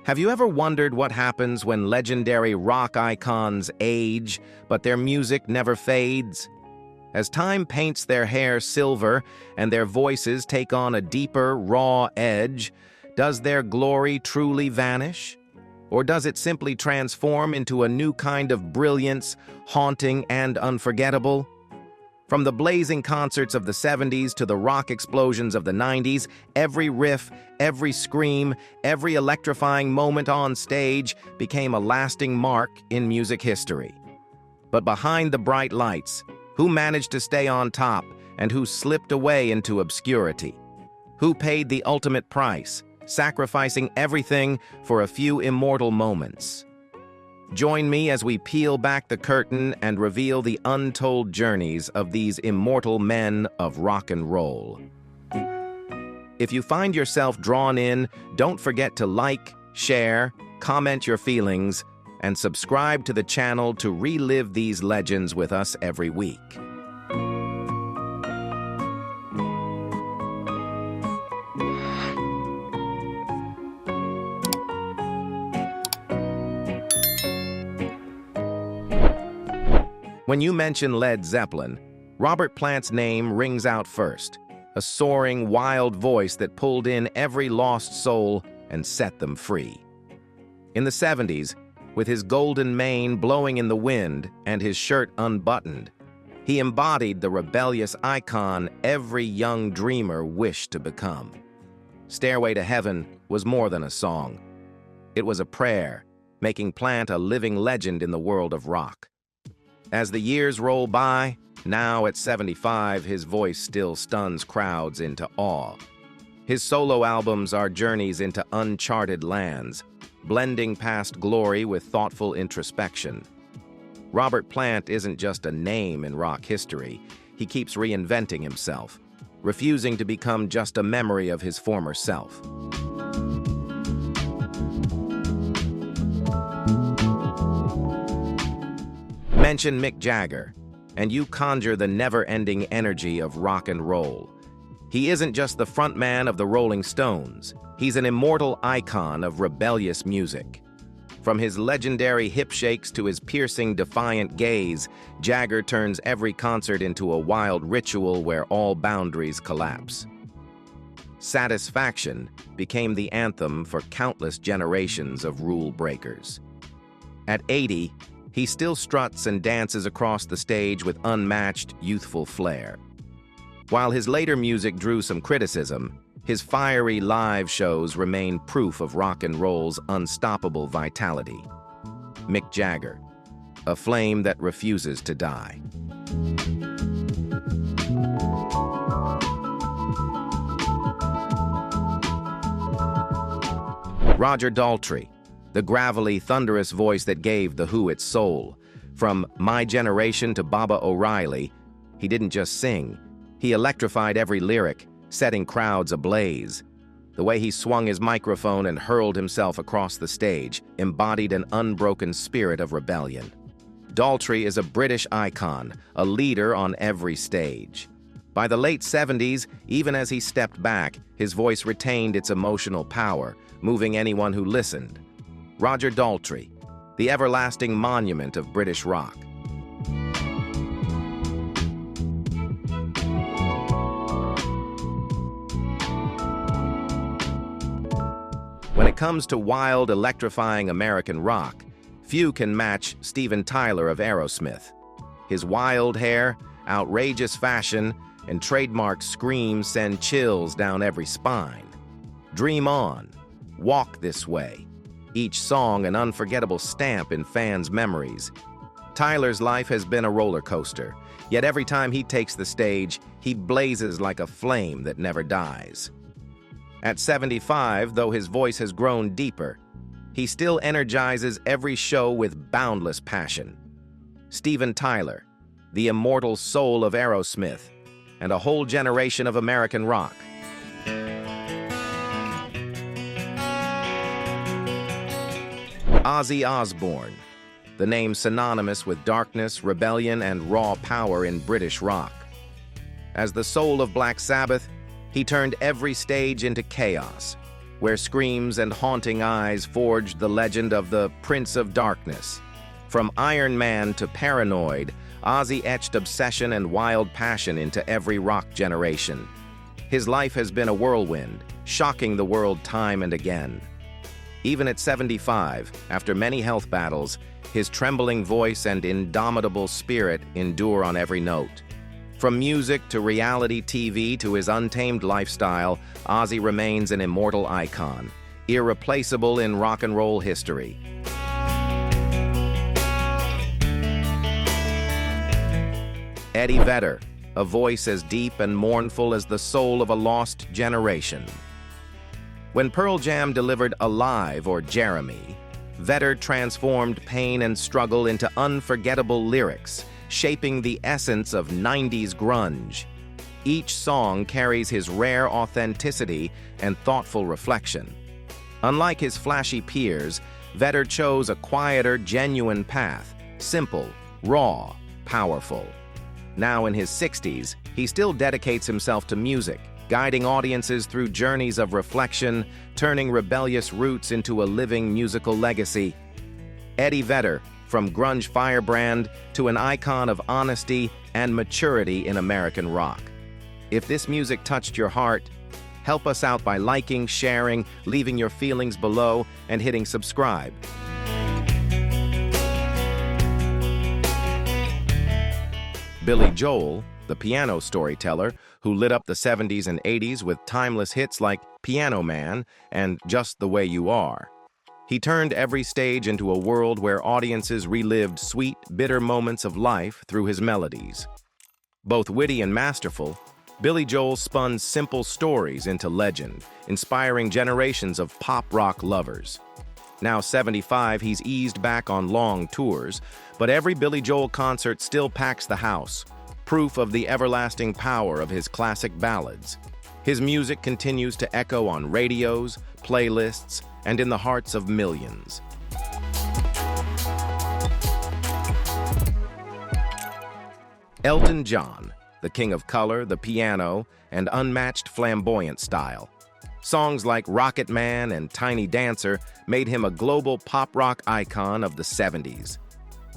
Have you ever wondered what happens when legendary rock icons age, but their music never fades? As time paints their hair silver and their voices take on a deeper, raw edge, does their glory truly vanish? Or does it simply transform into a new kind of brilliance, haunting and unforgettable? From the blazing concerts of the 70s to the rock explosions of the 90s, every riff, every scream, every electrifying moment on stage became a lasting mark in music history. But behind the bright lights, who managed to stay on top and who slipped away into obscurity? Who paid the ultimate price, sacrificing everything for a few immortal moments? Join me as we peel back the curtain and reveal the untold journeys of these immortal men of rock and roll. If you find yourself drawn in, don't forget to like, share, comment your feelings, and subscribe to the channel to relive these legends with us every week. When you mention Led Zeppelin, Robert Plant's name rings out first, a soaring, wild voice that pulled in every lost soul and set them free. In the 70s, with his golden mane blowing in the wind and his shirt unbuttoned, he embodied the rebellious icon every young dreamer wished to become. Stairway to Heaven was more than a song. It was a prayer, making Plant a living legend in the world of rock. As the years roll by, now at 75, his voice still stuns crowds into awe. His solo albums are journeys into uncharted lands, blending past glory with thoughtful introspection. Robert Plant isn't just a name in rock history. He keeps reinventing himself, refusing to become just a memory of his former self. Mention Mick Jagger, and you conjure the never-ending energy of rock and roll. He isn't just the frontman of the Rolling Stones. He's an immortal icon of rebellious music. From his legendary hip shakes to his piercing, defiant gaze, Jagger turns every concert into a wild ritual where all boundaries collapse. Satisfaction became the anthem for countless generations of rule breakers. At 80, he still struts and dances across the stage with unmatched, youthful flair. While his later music drew some criticism, his fiery live shows remain proof of rock and roll's unstoppable vitality. Mick Jagger, a flame that refuses to die. Roger Daltrey, the gravelly, thunderous voice that gave The Who its soul. From My Generation to Baba O'Reilly, he didn't just sing. He electrified every lyric, setting crowds ablaze. The way he swung his microphone and hurled himself across the stage embodied an unbroken spirit of rebellion. Daltrey is a British icon, a leader on every stage. By the late 70s, even as he stepped back, his voice retained its emotional power, moving anyone who listened. Roger Daltrey, the everlasting monument of British rock. When it comes to wild, electrifying American rock, few can match Steven Tyler of Aerosmith. His wild hair, outrageous fashion, and trademark screams send chills down every spine. Dream on, walk this way. Each song an unforgettable stamp in fans' memories. Tyler's life has been a roller coaster, yet every time he takes the stage, he blazes like a flame that never dies. At 75, though his voice has grown deeper, he still energizes every show with boundless passion. Steven Tyler, the immortal soul of Aerosmith, and a whole generation of American rock. Ozzy Osbourne, the name synonymous with darkness, rebellion, and raw power in British rock. As the soul of Black Sabbath, he turned every stage into chaos, where screams and haunting eyes forged the legend of the Prince of Darkness. From Iron Man to Paranoid, Ozzy etched obsession and wild passion into every rock generation. His life has been a whirlwind, shocking the world time and again. Even at 75, after many health battles, his trembling voice and indomitable spirit endure on every note. From music to reality TV to his untamed lifestyle, Ozzy remains an immortal icon, irreplaceable in rock and roll history. Eddie Vedder, a voice as deep and mournful as the soul of a lost generation. When Pearl Jam delivered Alive or Jeremy, Vedder transformed pain and struggle into unforgettable lyrics, shaping the essence of 90s grunge. Each song carries his rare authenticity and thoughtful reflection. Unlike his flashy peers, Vedder chose a quieter, genuine path, simple, raw, powerful. Now in his 60s, he still dedicates himself to music, guiding audiences through journeys of reflection, turning rebellious roots into a living musical legacy. Eddie Vedder, from grunge firebrand to an icon of honesty and maturity in American rock. If this music touched your heart, help us out by liking, sharing, leaving your feelings below, and hitting subscribe. Billy Joel, the piano storyteller who lit up the 70s and 80s with timeless hits like Piano Man and Just the Way You Are. He turned every stage into a world where audiences relived sweet, bitter moments of life through his melodies. Both witty and masterful, Billy Joel spun simple stories into legend, inspiring generations of pop rock lovers. Now 75, he's eased back on long tours, but every Billy Joel concert still packs the house, proof of the everlasting power of his classic ballads. His music continues to echo on radios, playlists, and in the hearts of millions. Elton John, the king of color, the piano, and unmatched flamboyant style. Songs like Rocket Man and Tiny Dancer made him a global pop rock icon of the 70s.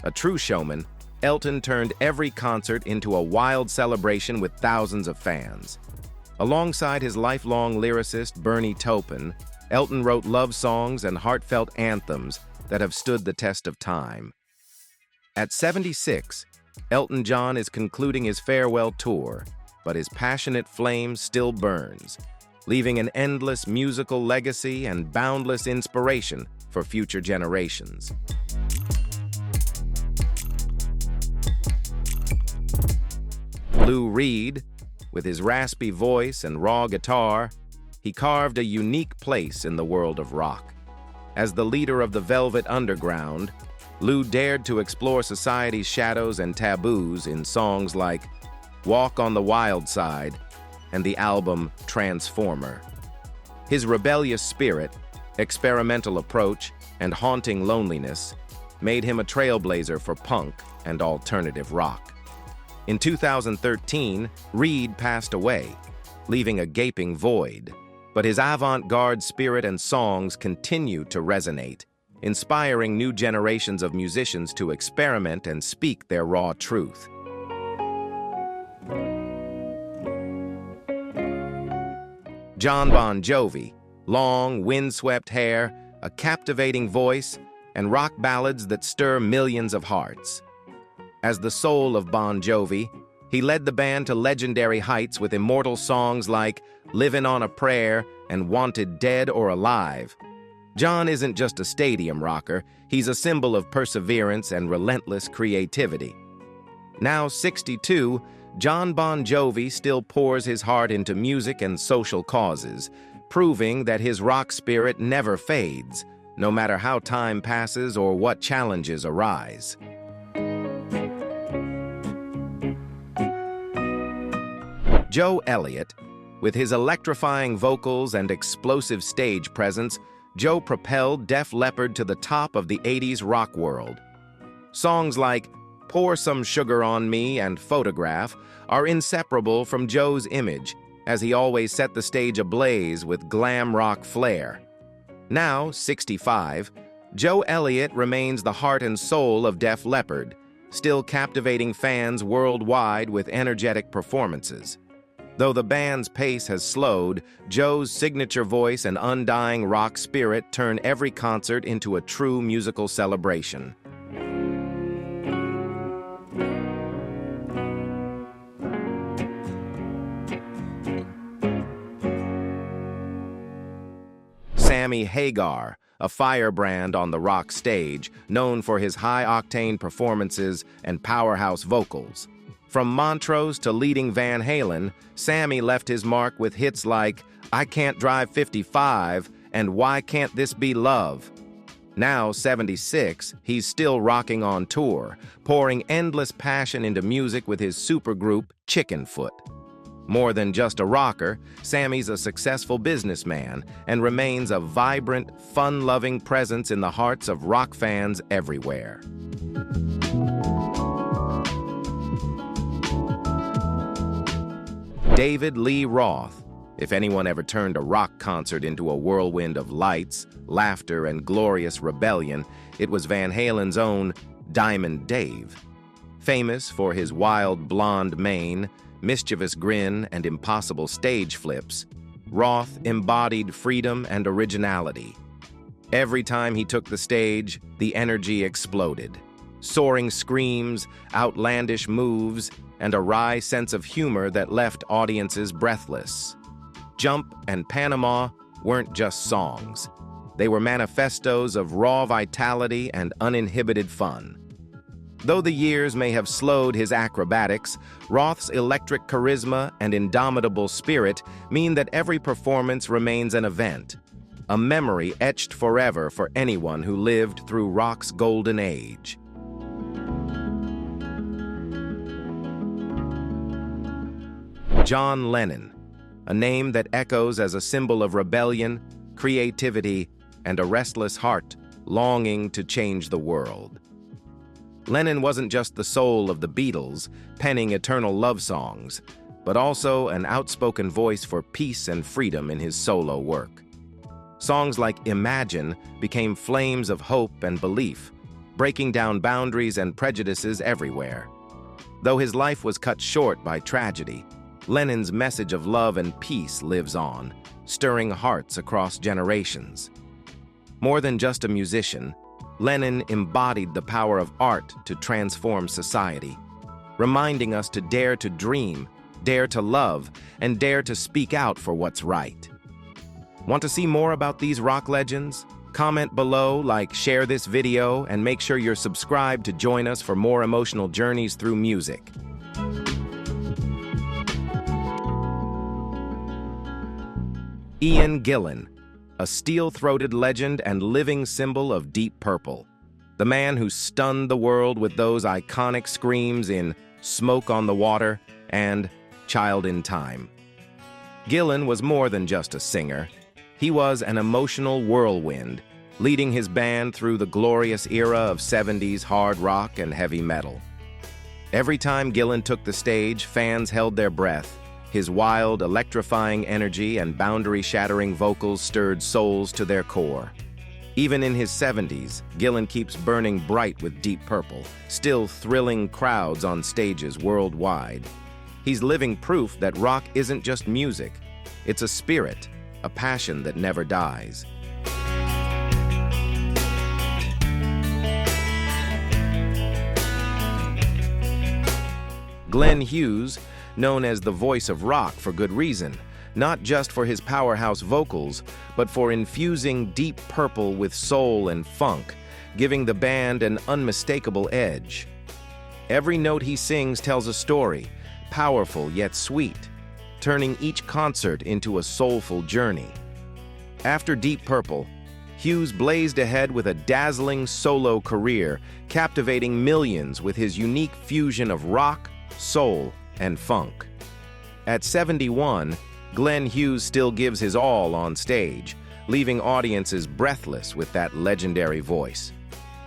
A true showman, Elton turned every concert into a wild celebration with thousands of fans. Alongside his lifelong lyricist Bernie Taupin, Elton wrote love songs and heartfelt anthems that have stood the test of time. At 76, Elton John is concluding his farewell tour, but his passionate flame still burns, leaving an endless musical legacy and boundless inspiration for future generations. Lou Reed, with his raspy voice and raw guitar, he carved a unique place in the world of rock. As the leader of the Velvet Underground, Lou dared to explore society's shadows and taboos in songs like Walk on the Wild Side and the album Transformer. His rebellious spirit, experimental approach, and haunting loneliness made him a trailblazer for punk and alternative rock. In 2013, Reed passed away, leaving a gaping void, but his avant-garde spirit and songs continue to resonate, inspiring new generations of musicians to experiment and speak their raw truth. Jon Bon Jovi, long, windswept hair, a captivating voice, and rock ballads that stir millions of hearts. As the soul of Bon Jovi, he led the band to legendary heights with immortal songs like Livin' on a Prayer and Wanted Dead or Alive. John isn't just a stadium rocker, he's a symbol of perseverance and relentless creativity. Now 62, Jon Bon Jovi still pours his heart into music and social causes, proving that his rock spirit never fades, no matter how time passes or what challenges arise. Joe Elliott, with his electrifying vocals and explosive stage presence, Joe propelled Def Leppard to the top of the 80s rock world. Songs like Pour Some Sugar on Me and Photograph are inseparable from Joe's image, as he always set the stage ablaze with glam rock flair. Now, 65, Joe Elliott remains the heart and soul of Def Leppard, still captivating fans worldwide with energetic performances. Though the band's pace has slowed, Joe's signature voice and undying rock spirit turn every concert into a true musical celebration. Sammy Hagar, a firebrand on the rock stage, known for his high-octane performances and powerhouse vocals. From Montrose to leading Van Halen, Sammy left his mark with hits like I Can't Drive 55 and Why Can't This Be Love? Now, 76, he's still rocking on tour, pouring endless passion into music with his supergroup Chickenfoot. More than just a rocker, Sammy's a successful businessman and remains a vibrant, fun-loving presence in the hearts of rock fans everywhere. David Lee Roth. If anyone ever turned a rock concert into a whirlwind of lights, laughter, and glorious rebellion, it was Van Halen's own Diamond Dave. Famous for his wild blonde mane, mischievous grin, and impossible stage flips, Roth embodied freedom and originality. Every time he took the stage, the energy exploded. Soaring screams, outlandish moves, and a wry sense of humor that left audiences breathless. Jump and Panama weren't just songs. They were manifestos of raw vitality and uninhibited fun. Though the years may have slowed his acrobatics, Roth's electric charisma and indomitable spirit mean that every performance remains an event, a memory etched forever for anyone who lived through rock's golden age. John Lennon, a name that echoes as a symbol of rebellion, creativity, and a restless heart longing to change the world. Lennon wasn't just the soul of the Beatles, penning eternal love songs, but also an outspoken voice for peace and freedom in his solo work. Songs like Imagine became flames of hope and belief, breaking down boundaries and prejudices everywhere. Though his life was cut short by tragedy, Lennon's message of love and peace lives on, stirring hearts across generations. More than just a musician, Lennon embodied the power of art to transform society, reminding us to dare to dream, dare to love, and dare to speak out for what's right. Want to see more about these rock legends? Comment below, like, share this video, and make sure you're subscribed to join us for more emotional journeys through music. Ian Gillan, a steel-throated legend and living symbol of Deep Purple. The man who stunned the world with those iconic screams in Smoke on the Water and Child in Time. Gillan was more than just a singer. He was an emotional whirlwind, leading his band through the glorious era of 70s hard rock and heavy metal. Every time Gillan took the stage, fans held their breath. His wild, electrifying energy and boundary-shattering vocals stirred souls to their core. Even in his 70s, Gillan keeps burning bright with Deep Purple, still thrilling crowds on stages worldwide. He's living proof that rock isn't just music. It's a spirit, a passion that never dies. Glenn Hughes, known as the voice of rock for good reason, not just for his powerhouse vocals, but for infusing Deep Purple with soul and funk, giving the band an unmistakable edge. Every note he sings tells a story, powerful yet sweet, turning each concert into a soulful journey. After Deep Purple, Hughes blazed ahead with a dazzling solo career, captivating millions with his unique fusion of rock, soul, and funk. At 71, Glenn Hughes still gives his all on stage, leaving audiences breathless with that legendary voice.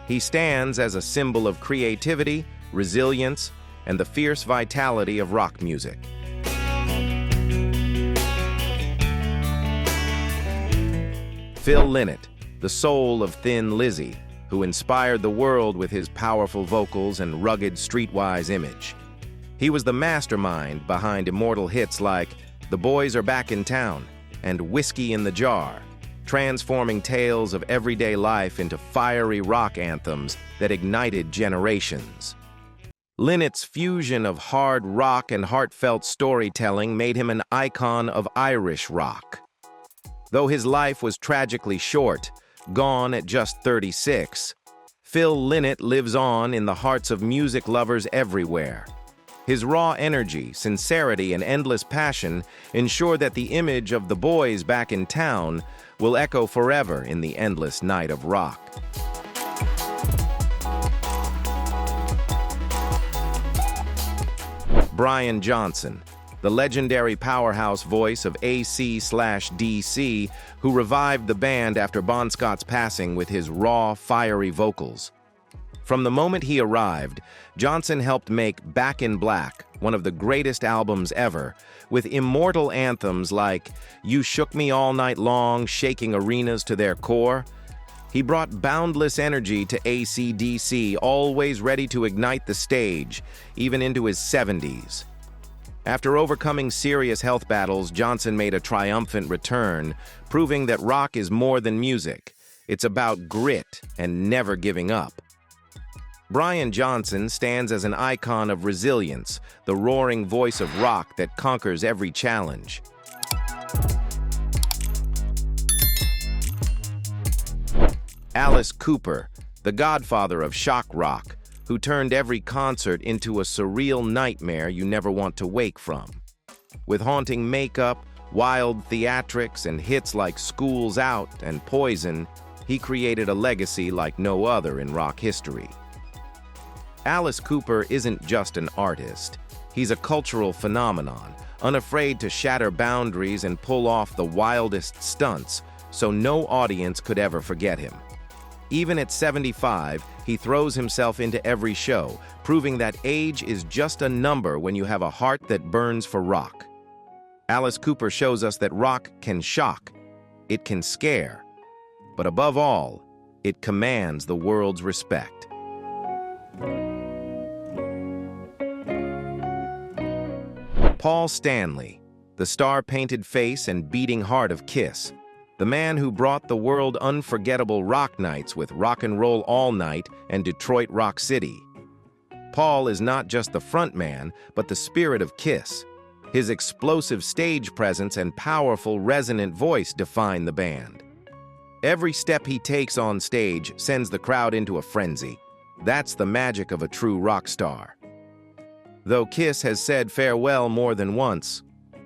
He stands as a symbol of creativity, resilience, and the fierce vitality of rock music. Phil Lynott, the soul of Thin Lizzy, who inspired the world with his powerful vocals and rugged streetwise image. He was the mastermind behind immortal hits like The Boys Are Back in Town and Whiskey in the Jar, transforming tales of everyday life into fiery rock anthems that ignited generations. Lynott's fusion of hard rock and heartfelt storytelling made him an icon of Irish rock. Though his life was tragically short, gone at just 36, Phil Lynott lives on in the hearts of music lovers everywhere. His raw energy, sincerity, and endless passion ensure that the image of the boys back in town will echo forever in the endless night of rock. Brian Johnson, the legendary powerhouse voice of AC/DC, who revived the band after Bon Scott's passing with his raw, fiery vocals. From the moment he arrived, Johnson helped make Back in Black one of the greatest albums ever, with immortal anthems like You Shook Me All Night Long, shaking arenas to their core. He brought boundless energy to AC/DC, always ready to ignite the stage, even into his 70s. After overcoming serious health battles, Johnson made a triumphant return, proving that rock is more than music. It's about grit and never giving up. Brian Johnson stands as an icon of resilience, the roaring voice of rock that conquers every challenge. Alice Cooper, the godfather of shock rock, who turned every concert into a surreal nightmare you never want to wake from. With haunting makeup, wild theatrics, and hits like School's Out and Poison, he created a legacy like no other in rock history. Alice Cooper isn't just an artist. He's a cultural phenomenon, unafraid to shatter boundaries and pull off the wildest stunts, so no audience could ever forget him. Even at 75, he throws himself into every show, proving that age is just a number when you have a heart that burns for rock. Alice Cooper shows us that rock can shock, it can scare, but above all, it commands the world's respect. Paul Stanley, the star-painted face and beating heart of Kiss, the man who brought the world unforgettable rock nights with Rock and Roll All Night and Detroit Rock City. Paul is not just the frontman, but the spirit of Kiss. His explosive stage presence and powerful, resonant voice define the band. Every step he takes on stage sends the crowd into a frenzy. That's the magic of a true rock star. Though Kiss has said farewell more than once,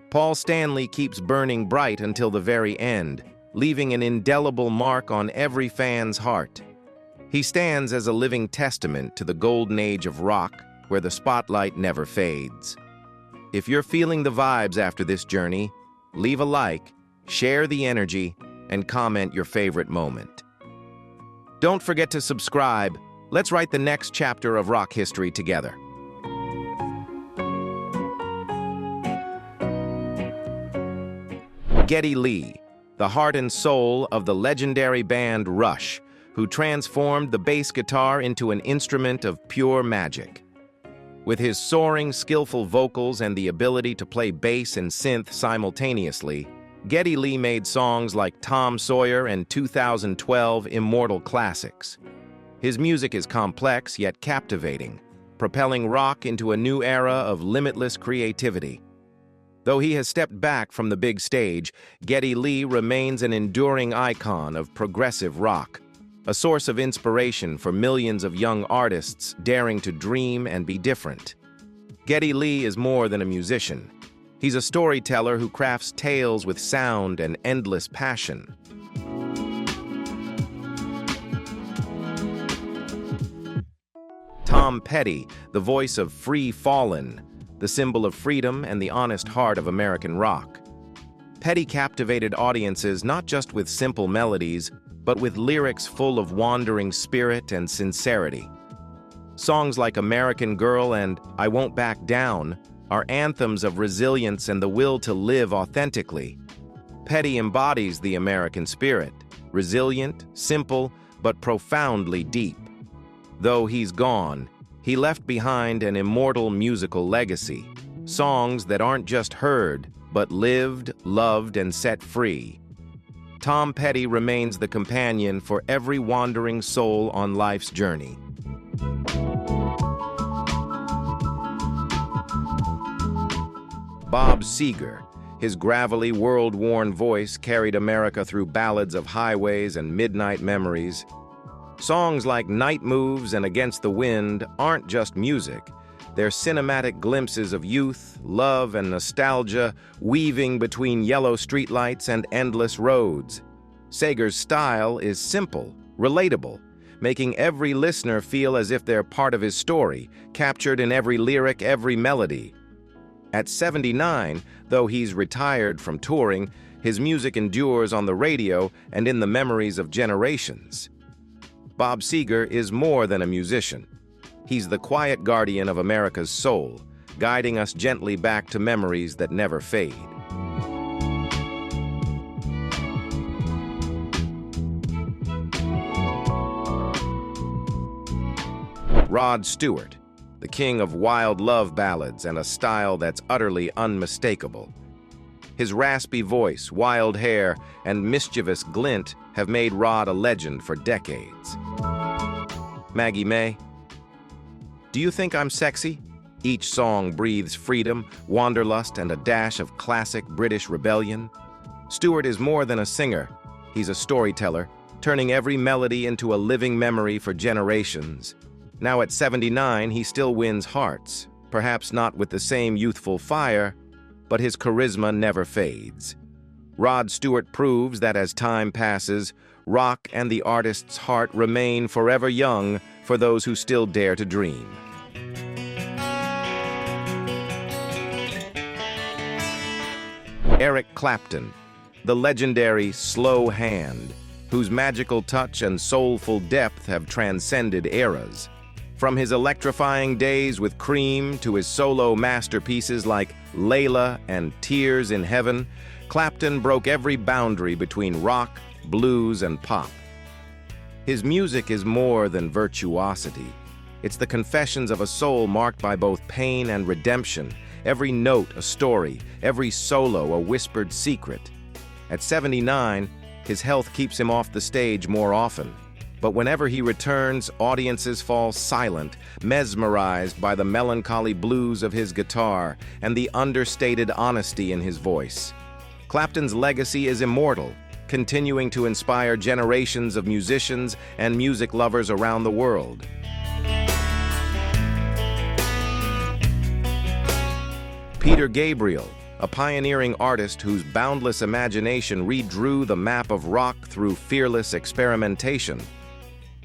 Paul Stanley keeps burning bright until the very end, leaving an indelible mark on every fan's heart. He stands as a living testament to the golden age of rock, where the spotlight never fades. If you're feeling the vibes after this journey, leave a like, share the energy, and comment your favorite moment. Don't forget to subscribe. Let's write the next chapter of rock history together. Geddy Lee, the heart and soul of the legendary band Rush, who transformed the bass guitar into an instrument of pure magic. With his soaring, skillful vocals and the ability to play bass and synth simultaneously, Geddy Lee made songs like Tom Sawyer and 2012 immortal classics. His music is complex yet captivating, propelling rock into a new era of limitless creativity. Though he has stepped back from the big stage, Geddy Lee remains an enduring icon of progressive rock, a source of inspiration for millions of young artists daring to dream and be different. Geddy Lee is more than a musician. He's a storyteller who crafts tales with sound and endless passion. Tom Petty, the voice of Free Fallin', the symbol of freedom and the honest heart of American rock. Petty captivated audiences not just with simple melodies, but with lyrics full of wandering spirit and sincerity. Songs like American Girl and I Won't Back Down are anthems of resilience and the will to live authentically. Petty embodies the American spirit, resilient, simple, but profoundly deep. Though he's gone, he left behind an immortal musical legacy, songs that aren't just heard, but lived, loved, and set free. Tom Petty remains the companion for every wandering soul on life's journey. Bob Seger, his gravelly, world-worn voice carried America through ballads of highways and midnight memories. Songs like Night Moves and Against the Wind aren't just music. They're cinematic glimpses of youth, love, and nostalgia weaving between yellow streetlights and endless roads. Seger's style is simple, relatable, making every listener feel as if they're part of his story, captured in every lyric, every melody. At 79, though he's retired from touring, his music endures on the radio and in the memories of generations. Bob Seger is more than a musician. He's the quiet guardian of America's soul, guiding us gently back to memories that never fade. Rod Stewart, the king of wild love ballads and a style that's utterly unmistakable. His raspy voice, wild hair, and mischievous glint have made Rod a legend for decades. Maggie May, do you think I'm sexy? Each song breathes freedom, wanderlust, and a dash of classic British rebellion. Stewart is more than a singer. He's a storyteller, turning every melody into a living memory for generations. Now at 79, he still wins hearts, perhaps not with the same youthful fire, but his charisma never fades. Rod Stewart proves that as time passes, rock and the artist's heart remain forever young for those who still dare to dream. Eric Clapton, the legendary slow hand, whose magical touch and soulful depth have transcended eras. From his electrifying days with Cream to his solo masterpieces like Layla and Tears in Heaven, Clapton broke every boundary between rock, blues, and pop. His music is more than virtuosity. It's the confessions of a soul marked by both pain and redemption, every note a story, every solo a whispered secret. At 79, his health keeps him off the stage more often. But whenever he returns, audiences fall silent, mesmerized by the melancholy blues of his guitar and the understated honesty in his voice. Clapton's legacy is immortal, continuing to inspire generations of musicians and music lovers around the world. Peter Gabriel, a pioneering artist whose boundless imagination redrew the map of rock through fearless experimentation.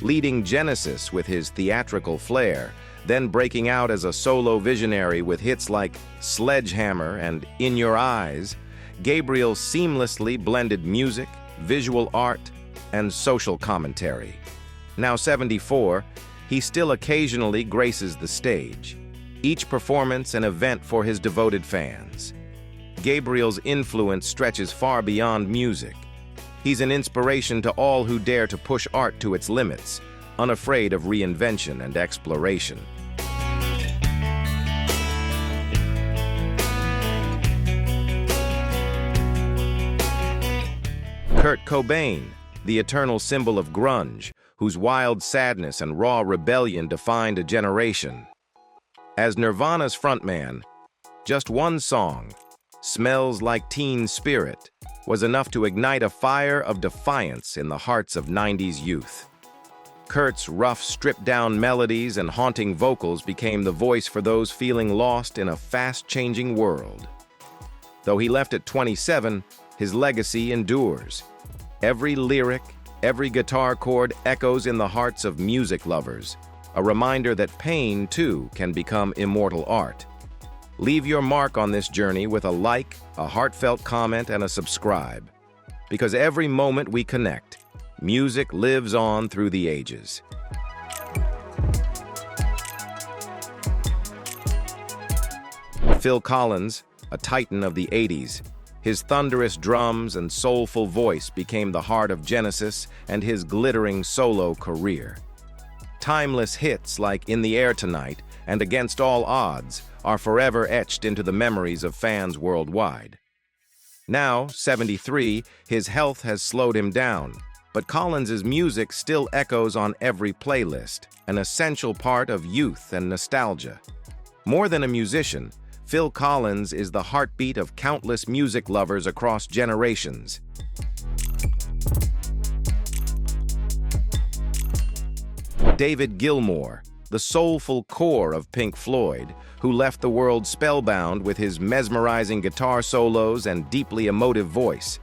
Leading Genesis with his theatrical flair, then breaking out as a solo visionary with hits like Sledgehammer and In Your Eyes, Gabriel seamlessly blended music, visual art, and social commentary. Now 74, he still occasionally graces the stage, each performance an event for his devoted fans. Gabriel's influence stretches far beyond music. He's an inspiration to all who dare to push art to its limits, unafraid of reinvention and exploration. Kurt Cobain, the eternal symbol of grunge, whose wild sadness and raw rebellion defined a generation. As Nirvana's frontman, just one song, Smells Like Teen Spirit, was enough to ignite a fire of defiance in the hearts of 90s youth. Kurt's rough, stripped-down melodies and haunting vocals became the voice for those feeling lost in a fast-changing world. Though he left at 27, his legacy endures. Every lyric, every guitar chord echoes in the hearts of music lovers, a reminder that pain, too, can become immortal art. Leave your mark on this journey with a like, a heartfelt comment, and a subscribe. Because every moment we connect, music lives on through the ages. Phil Collins, a titan of the 80s, His thunderous drums and soulful voice became the heart of Genesis and his glittering solo career. Timeless hits like In the Air Tonight and Against All Odds are forever etched into the memories of fans worldwide. Now, 73, his health has slowed him down, but Collins's music still echoes on every playlist, an essential part of youth and nostalgia. More than a musician, Phil Collins is the heartbeat of countless music lovers across generations. David Gilmour, the soulful core of Pink Floyd, who left the world spellbound with his mesmerizing guitar solos and deeply emotive voice.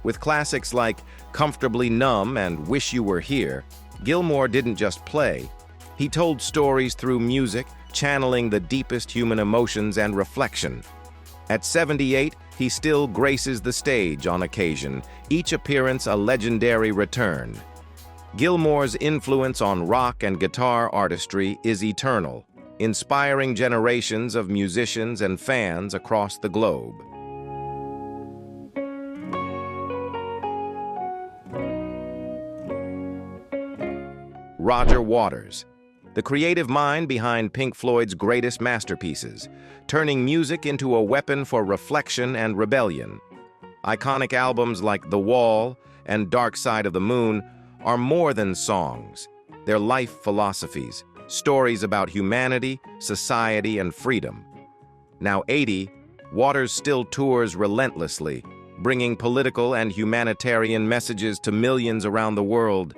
With classics like Comfortably Numb and Wish You Were Here, Gilmour didn't just play. He told stories through music, channeling the deepest human emotions and reflection. At 78, he still graces the stage on occasion, each appearance a legendary return. Gilmour's influence on rock and guitar artistry is eternal, inspiring generations of musicians and fans across the globe. Roger Waters, the creative mind behind Pink Floyd's greatest masterpieces, turning music into a weapon for reflection and rebellion. Iconic albums like The Wall and Dark Side of the Moon are more than songs. They're life philosophies, stories about humanity, society, and freedom. Now 80, Waters still tours relentlessly, bringing political and humanitarian messages to millions around the world.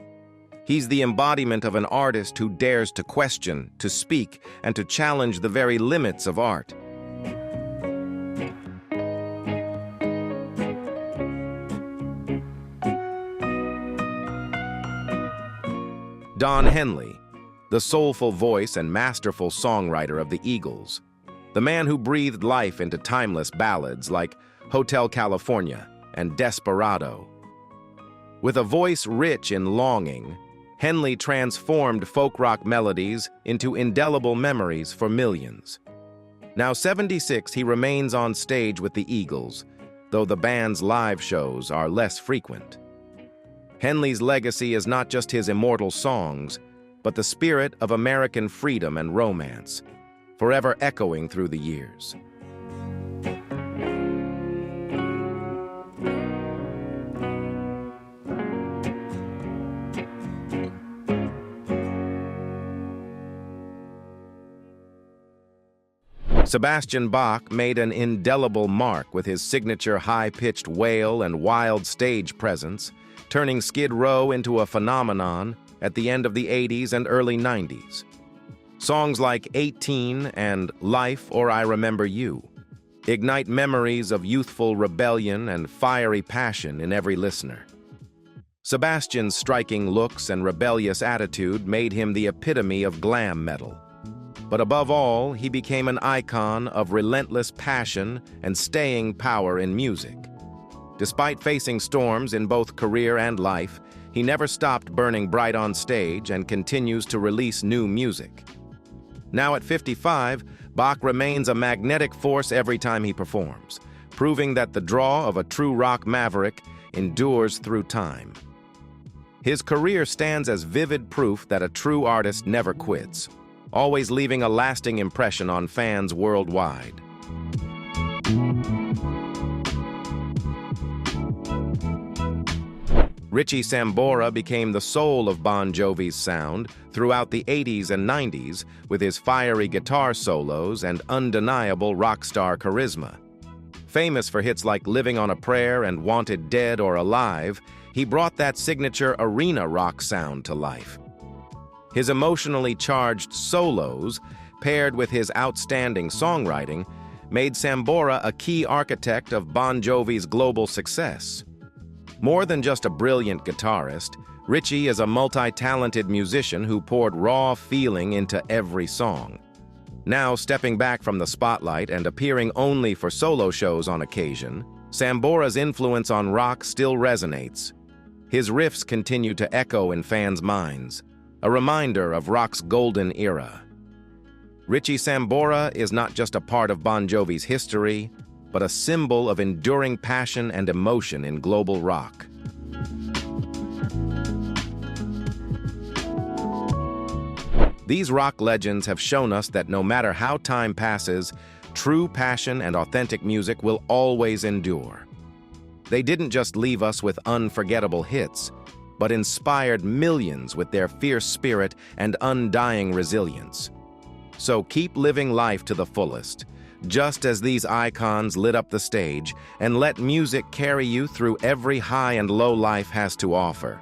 He's the embodiment of an artist who dares to question, to speak, and to challenge the very limits of art. Don Henley, the soulful voice and masterful songwriter of the Eagles, the man who breathed life into timeless ballads like Hotel California and Desperado. With a voice rich in longing, Henley transformed folk rock melodies into indelible memories for millions. Now 76, he remains on stage with the Eagles, though the band's live shows are less frequent. Henley's legacy is not just his immortal songs, but the spirit of American freedom and romance, forever echoing through the years. Sebastian Bach made an indelible mark with his signature high-pitched wail and wild stage presence, turning Skid Row into a phenomenon at the end of the 80s and early 90s. Songs like 18 and Life or I Remember You ignite memories of youthful rebellion and fiery passion in every listener. Sebastian's striking looks and rebellious attitude made him the epitome of glam metal. But above all, he became an icon of relentless passion and staying power in music. Despite facing storms in both career and life, he never stopped burning bright on stage and continues to release new music. Now at 55, Bach remains a magnetic force every time he performs, proving that the draw of a true rock maverick endures through time. His career stands as vivid proof that a true artist never quits, always leaving a lasting impression on fans worldwide. Richie Sambora became the soul of Bon Jovi's sound throughout the 80s and 90s with his fiery guitar solos and undeniable rock star charisma. Famous for hits like Living on a Prayer and Wanted Dead or Alive, he brought that signature arena rock sound to life. His emotionally charged solos, paired with his outstanding songwriting, made Sambora a key architect of Bon Jovi's global success. More than just a brilliant guitarist, Richie is a multi-talented musician who poured raw feeling into every song. Now stepping back from the spotlight and appearing only for solo shows on occasion, Sambora's influence on rock still resonates. His riffs continue to echo in fans' minds, a reminder of rock's golden era. Richie Sambora is not just a part of Bon Jovi's history, but a symbol of enduring passion and emotion in global rock. These rock legends have shown us that no matter how time passes, true passion and authentic music will always endure. They didn't just leave us with unforgettable hits, but inspired millions with their fierce spirit and undying resilience. So keep living life to the fullest, just as these icons lit up the stage, and let music carry you through every high and low life has to offer.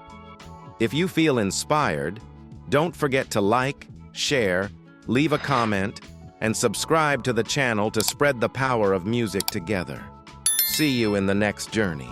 If you feel inspired, don't forget to like, share, leave a comment, and subscribe to the channel to spread the power of music together. See you in the next journey.